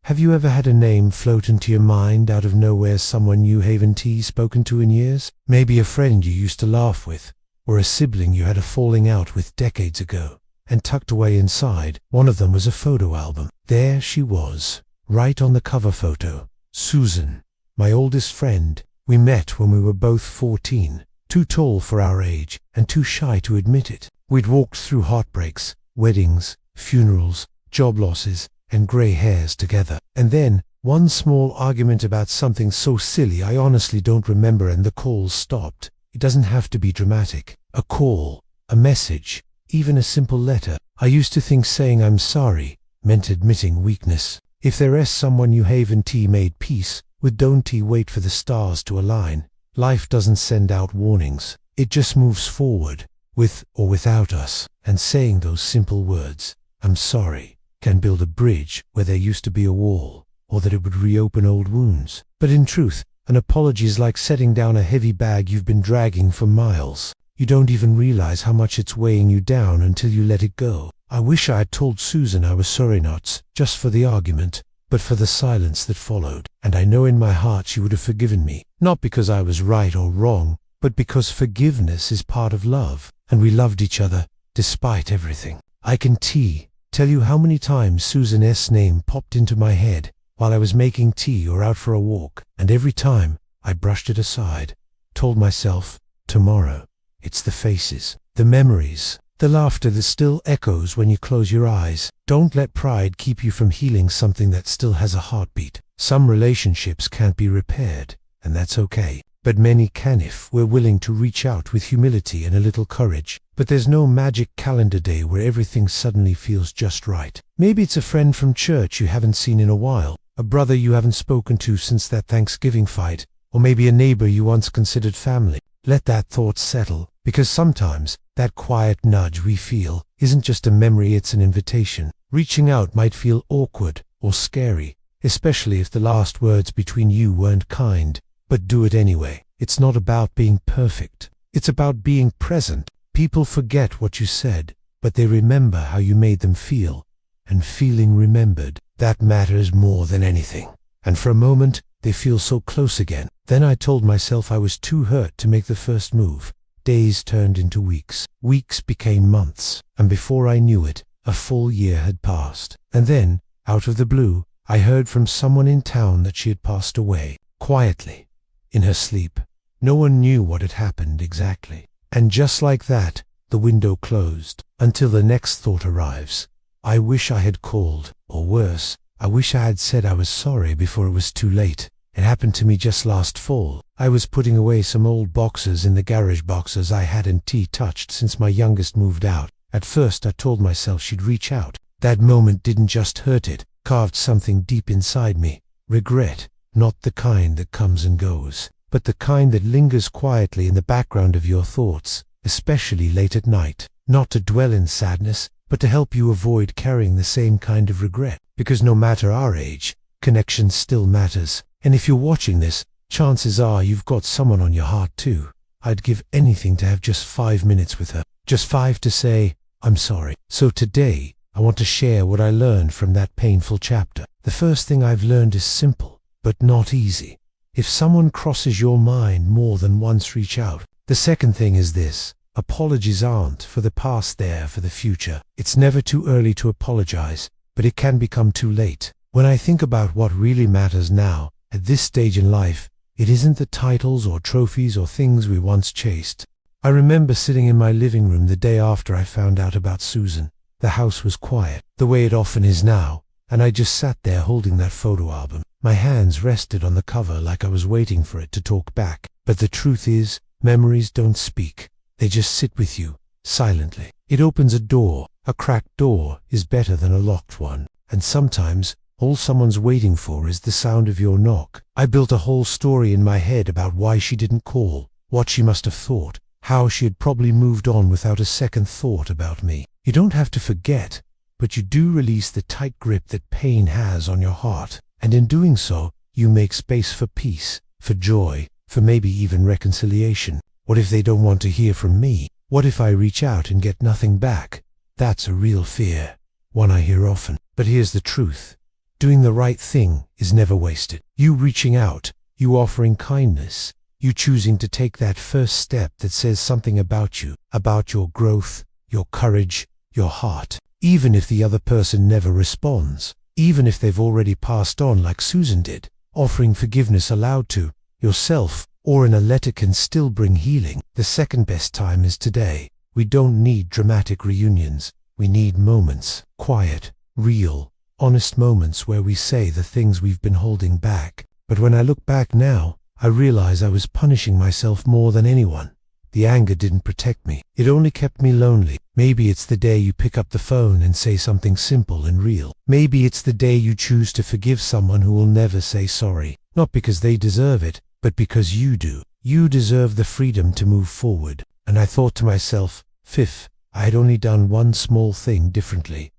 Have you ever had a name float into your mind out of nowhere, someone you haven't spoken to in years? Maybe a friend you used to laugh with, or a sibling you had a falling out with decades ago. And tucked away inside, one of them was a photo album. There she was, right on the cover photo. Susan, my oldest friend. We met when we were both 14, too tall for our age, and too shy to admit it. We'd walked through heartbreaks, weddings, funerals, job losses, and grey hairs together. And then, one small argument about something so silly I honestly don't remember, and the call stopped. It doesn't have to be dramatic. A call, a message, even a simple letter. I used to think saying I'm sorry meant admitting weakness. If there is someone you haven't made peace with, don't wait for the stars to align. Life doesn't send out warnings. It just moves forward, with or without us. And saying those simple words, I'm sorry, can build a bridge where there used to be a wall, or that it would reopen old wounds. But in truth, an apology is like setting down a heavy bag you've been dragging for miles. You don't even realize how much it's weighing you down until you let it go. I wish I had told Susan I was sorry, not just for the argument, but for the silence that followed. And I know in my heart she would have forgiven me, not because I was right or wrong, but because forgiveness is part of love, and we loved each other despite everything. I can tell you how many times Susan's name popped into my head while I was making tea or out for a walk, and every time I brushed it aside, told myself, tomorrow. It's the faces, the memories, the laughter that still echoes when you close your eyes. Don't let pride keep you from healing something that still has a heartbeat. Some relationships can't be repaired, and that's okay. But many can if we're willing to reach out with humility and a little courage. But there's no magic calendar day where everything suddenly feels just right. Maybe it's a friend from church you haven't seen in a while, a brother you haven't spoken to since that Thanksgiving fight, or maybe a neighbor you once considered family. Let that thought settle, because sometimes that quiet nudge we feel isn't just a memory, it's an invitation. Reaching out might feel awkward or scary, especially if the last words between you weren't kind, but do it anyway. It's not about being perfect. It's about being present. People forget what you said, but they remember how you made them feel, and feeling remembered, that matters more than anything. And for a moment, they feel so close again. Then I told myself I was too hurt to make the first move. Days turned into weeks. Weeks became months. And before I knew it, a full year had passed. And then, out of the blue, I heard from someone in town that she had passed away. Quietly, in her sleep. No one knew what had happened exactly. And just like that, the window closed. Until the next thought arrives. I wish I had called. Or worse, I wish I had said I was sorry before it was too late. It happened to me just last fall. I was putting away some old boxes in the garage, boxes I hadn't touched since my youngest moved out. At first I told myself she'd reach out. That moment didn't just hurt, it carved something deep inside me. Regret, not the kind that comes and goes, but the kind that lingers quietly in the background of your thoughts, especially late at night. Not to dwell in sadness, but to help you avoid carrying the same kind of regret. Because no matter our age, connection still matters. And if you're watching this, chances are you've got someone on your heart too. I'd give anything to have just 5 minutes with her. Just 5 to say, I'm sorry. So today, I want to share what I learned from that painful chapter. The first thing I've learned is simple, but not easy. If someone crosses your mind more than once, reach out. The second thing is this. Apologies aren't for the past, they're for the future. It's never too early to apologize, but it can become too late. When I think about what really matters now, at this stage in life, it isn't the titles or trophies or things we once chased. I remember sitting in my living room the day after I found out about Susan. The house was quiet, the way it often is now, and I just sat there holding that photo album. My hands rested on the cover like I was waiting for it to talk back. But the truth is, memories don't speak. They just sit with you, silently. It opens a door. A cracked door is better than a locked one. And sometimes, all someone's waiting for is the sound of your knock. I built a whole story in my head about why she didn't call, what she must have thought, how she had probably moved on without a second thought about me. You don't have to forget, but you do release the tight grip that pain has on your heart. And in doing so, you make space for peace, for joy, for maybe even reconciliation. What if they don't want to hear from me? What if I reach out and get nothing back? That's a real fear, one I hear often. But here's the truth. Doing the right thing is never wasted. You reaching out, you offering kindness, you choosing to take that first step that says something about you, about your growth, your courage, your heart. Even if the other person never responds, even if they've already passed on like Susan did, offering forgiveness aloud to yourself or in a letter can still bring healing. The second best time is today. We don't need dramatic reunions. We need moments, quiet, real, honest moments where we say the things we've been holding back. But when I look back now, I realize I was punishing myself more than anyone. The anger didn't protect me. It only kept me lonely. Maybe it's the day you pick up the phone and say something simple and real. Maybe it's the day you choose to forgive someone who will never say sorry. Not because they deserve it, but because you do. You deserve the freedom to move forward. And I thought to myself, Fifth, I had only done one small thing differently.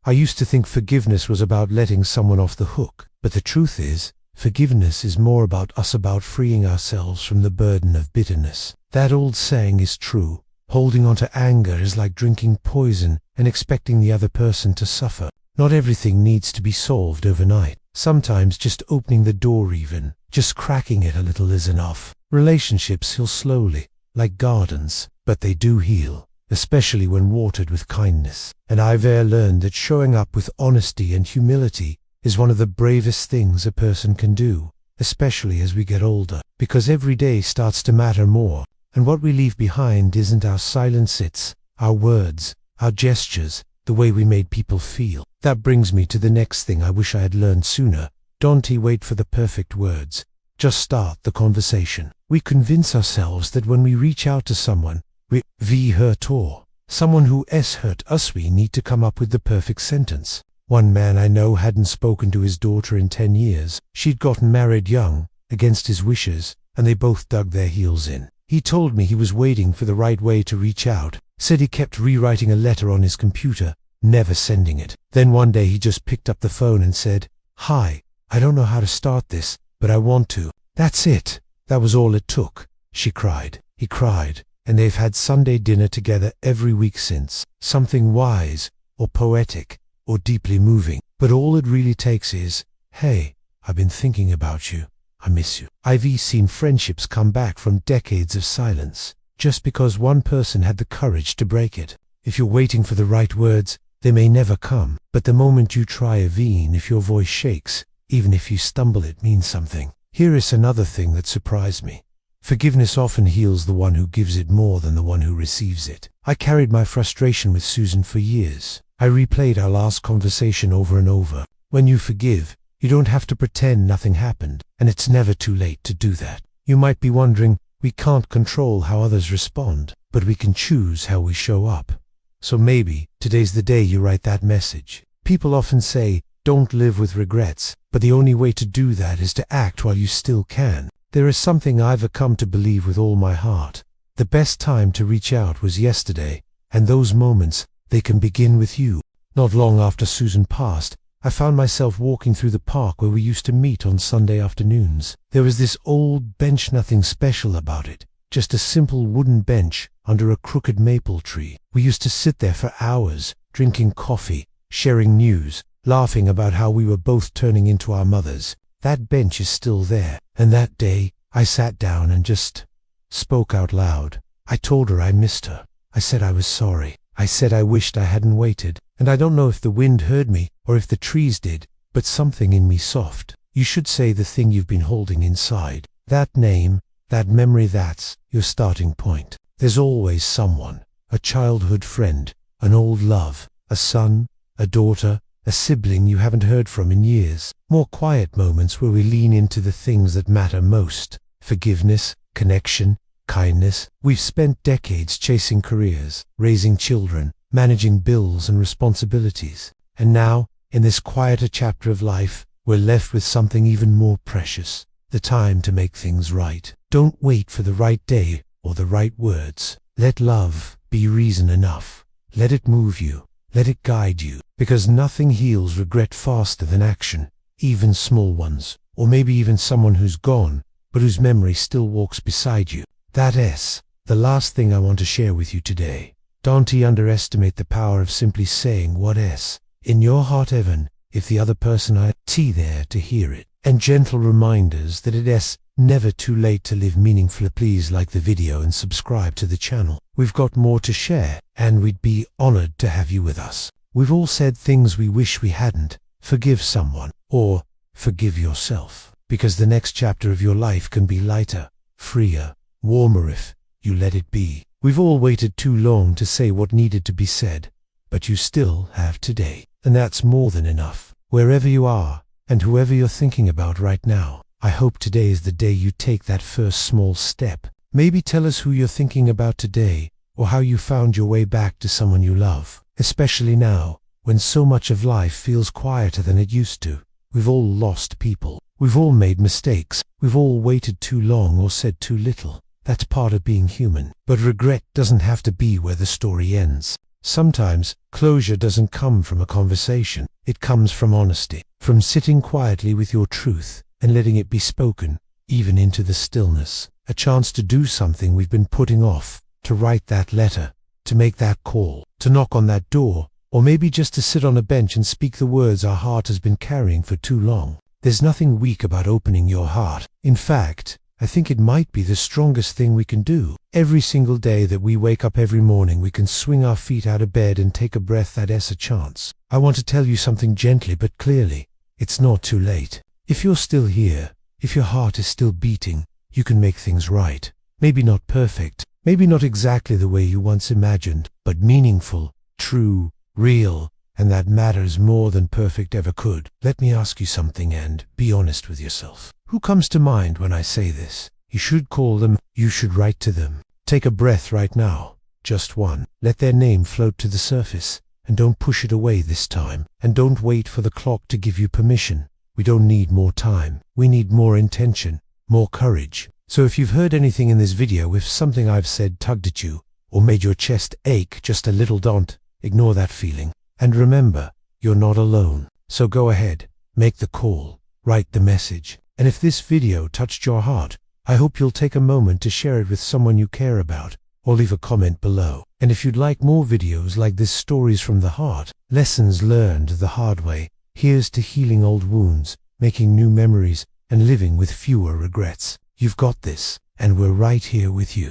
I used to think forgiveness was about letting someone off the hook. But the truth is, forgiveness is more about us, about freeing ourselves from the burden of bitterness. That old saying is true. Holding on to anger is like drinking poison and expecting the other person to suffer. Not everything needs to be solved overnight. Sometimes just opening the door, even just cracking it a little, is enough. Relationships heal slowly, like gardens, but they do heal, especially when watered with kindness. And I've learned that showing up with honesty and humility is one of the bravest things a person can do, especially as we get older, because every day starts to matter more, and what we leave behind isn't our silence, it's our words, our gestures, the way we made people feel. That brings me to the next thing I wish I had learned sooner. Don't wait for the perfect words. Just start the conversation. We convince ourselves that when we reach out to someone, we hurt or someone who hurt us, we need to come up with the perfect sentence. One man I know hadn't spoken to his daughter in 10 years. She'd gotten married young, against his wishes, and they both dug their heels in. He told me he was waiting for the right way to reach out, said he kept rewriting a letter on his computer, never sending it. Then one day he just picked up the phone and said, "Hi, I don't know how to start this, but I want to." That's it. That was all it took. She cried. He cried. And they've had Sunday dinner together every week since. Something wise, or poetic, or deeply moving. But all it really takes is, "Hey, I've been thinking about you. I miss you." I've seen friendships come back from decades of silence, just because one person had the courage to break it. If you're waiting for the right words, they may never come. But the moment you try, even if your voice shakes, even if you stumble, it means something. Here is another thing that surprised me. Forgiveness often heals the one who gives it more than the one who receives it. I carried my frustration with Susan for years. I replayed our last conversation over and over. When you forgive, you don't have to pretend nothing happened, and it's never too late to do that. You might be wondering, we can't control how others respond, but we can choose how we show up. So maybe today's the day you write that message. People often say, don't live with regrets, but the only way to do that is to act while you still can. There is something I've come to believe with all my heart. The best time to reach out was yesterday, and those moments, they can begin with you. Not long after Susan passed, I found myself walking through the park where we used to meet on Sunday afternoons. There was this old bench, nothing special about it, just a simple wooden bench under a crooked maple tree. We used to sit there for hours, drinking coffee, sharing news, laughing about how we were both turning into our mothers. That bench is still there, and that day, I sat down and just spoke out loud. I told her I missed her. I said I was sorry. I said I wished I hadn't waited, and I don't know if the wind heard me or if the trees did, but something in me soft. You should say the thing you've been holding inside. That name, that memory, that's your starting point. There's always someone, a childhood friend, an old love, a son, a daughter, a sibling you haven't heard from in years. More quiet moments where we lean into the things that matter most. Forgiveness, connection, kindness. We've spent decades chasing careers, raising children, managing bills and responsibilities. And now, in this quieter chapter of life, we're left with something even more precious. The time to make things right. Don't wait for the right day or the right words. Let love be reason enough. Let it move you. Let it guide you. Because nothing heals regret faster than action, even small ones. Or maybe even someone who's gone, but whose memory still walks beside you. That's the last thing I want to share with you today. Don't underestimate the power of simply saying what is in your heart, Evan. if the other person are there to hear it. And gentle reminders that it's never too late to live meaningfully. Please like the video and subscribe to the channel. We've got more to share, and we'd be honored to have you with us. We've all said things we wish we hadn't. Forgive someone, or forgive yourself, because the next chapter of your life can be lighter, freer, warmer if you let it be. We've all waited too long to say what needed to be said, but you still have today, and that's more than enough. Wherever you are, and whoever you're thinking about right now, I hope today is the day you take that first small step. Maybe tell us who you're thinking about today, or how you found your way back to someone you love. Especially now, when so much of life feels quieter than it used to. We've all lost people. We've all made mistakes. We've all waited too long or said too little. That's part of being human. But regret doesn't have to be where the story ends. Sometimes, closure doesn't come from a conversation. It comes from honesty, from sitting quietly with your truth and letting it be spoken, even into the stillness. A chance to do something we've been putting off, to write that letter, to make that call, to knock on that door, or maybe just to sit on a bench and speak the words our heart has been carrying for too long. There's nothing weak about opening your heart. In fact, I think it might be the strongest thing we can do. Every single day that we wake up every morning, we can swing our feet out of bed and take a breath. That's a chance. I want to tell you something gently but clearly. It's not too late. If you're still here, if your heart is still beating, you can make things right. Maybe not perfect, maybe not exactly the way you once imagined, but meaningful, true, real, and that matters more than perfect ever could. Let me ask you something, and be honest with yourself. Who comes to mind when I say this? You should call them, you should write to them. Take a breath right now, just one. Let their name float to the surface, and don't push it away this time. And don't wait for the clock to give you permission. We don't need more time. We need more intention, more courage. So if you've heard anything in this video, if something I've said tugged at you, or made your chest ache just a little, don't ignore that feeling. And remember, you're not alone. So go ahead, make the call, write the message. And if this video touched your heart, I hope you'll take a moment to share it with someone you care about, or leave a comment below. And if you'd like more videos like this, stories from the heart, lessons learned the hard way, here's to healing old wounds, making new memories, and living with fewer regrets. You've got this, and we're right here with you.